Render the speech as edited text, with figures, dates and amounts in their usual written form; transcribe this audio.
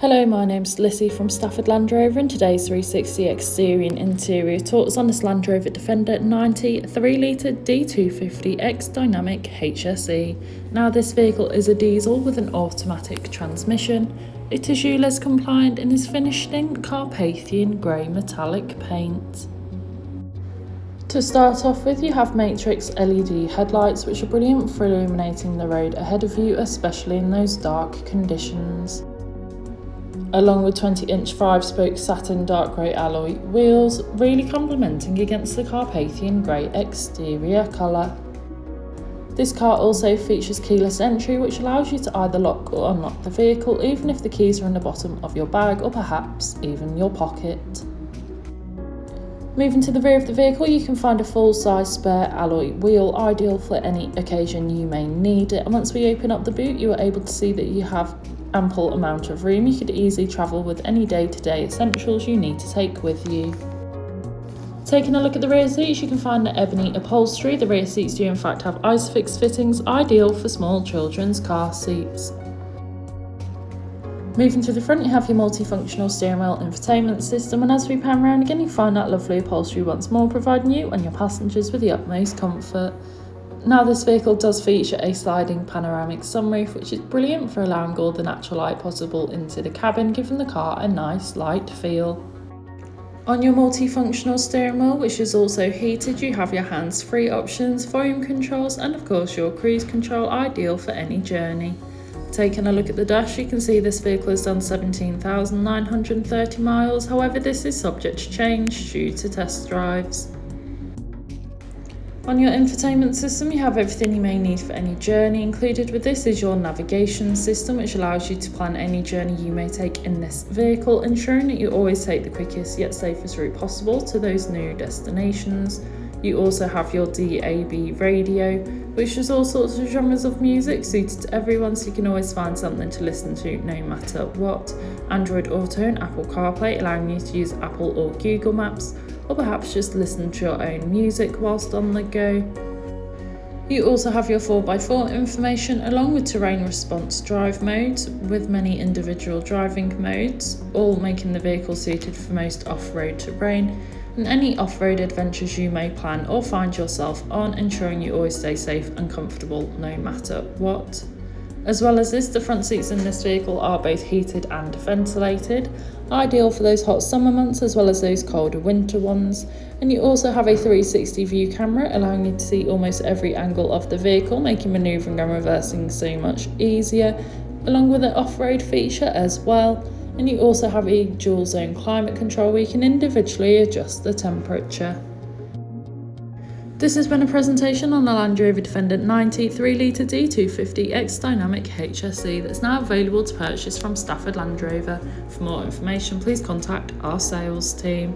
Hello, my name's Lissy from Stafford Land Rover, and today's 360 exterior and interior tour is on this Land Rover Defender 90 3-litre D250 X-Dynamic HSE. Now this vehicle is a diesel with an automatic transmission. It is ULEZ compliant and is finished in Carpathian Grey metallic paint. To start off with, you have matrix LED headlights which are brilliant for illuminating the road ahead of you, especially in those dark conditions. Along with 20-inch 5-spoke satin dark grey alloy wheels, really complementing against the Carpathian Grey exterior colour. This car also features keyless entry, which allows you to either lock or unlock the vehicle even if the keys are in the bottom of your bag or perhaps even your pocket. Moving to the rear of the vehicle, you can find a full-size spare alloy wheel, ideal for any occasion you may need it. And once we open up the boot, you are able to see that you have ample amount of room. You could easily travel with any day-to-day essentials you need to take with you. Taking a look at the rear seats, you can find the ebony upholstery. The rear seats do in fact have ISOFIX fittings, ideal for small children's car seats. Moving to the front, you have your multifunctional steering wheel infotainment system, and as we pan around again, you find that lovely upholstery once more, providing you and your passengers with the utmost comfort. Now this vehicle does feature a sliding panoramic sunroof, which is brilliant for allowing all the natural light possible into the cabin, giving the car a nice light feel. On your multifunctional steering wheel, which is also heated, you have your hands-free options, volume controls, and of course your cruise control, ideal for any journey. Taking a look at the dash, you can see this vehicle has done 17,930 miles, however this is subject to change due to test drives. On your infotainment system, you have everything you may need for any journey. Included with this is your navigation system, which allows you to plan any journey you may take in this vehicle, ensuring that you always take the quickest yet safest route possible to those new destinations. You also have your DAB radio, which is all sorts of genres of music suited to everyone, so you can always find something to listen to no matter what. Android Auto and Apple CarPlay, allowing you to use Apple or Google Maps, or perhaps just listen to your own music whilst on the go. You also have your 4x4 information, along with terrain response drive modes, with many individual driving modes, all making the vehicle suited for most off-road terrain and any off-road adventures you may plan or find yourself on, ensuring you always stay safe and comfortable no matter what. As well as this, the front seats in this vehicle are both heated and ventilated, ideal for those hot summer months as well as those colder winter ones. And you also have a 360 view camera, allowing you to see almost every angle of the vehicle, making manoeuvring and reversing so much easier, along with an off-road feature as well. And you also have a dual zone climate control where you can individually adjust the temperature. This has been a presentation on the Land Rover Defender 90 3-litre D250 X-Dynamic HSE that's now available to purchase from Stafford Land Rover. For more information, please contact our sales team.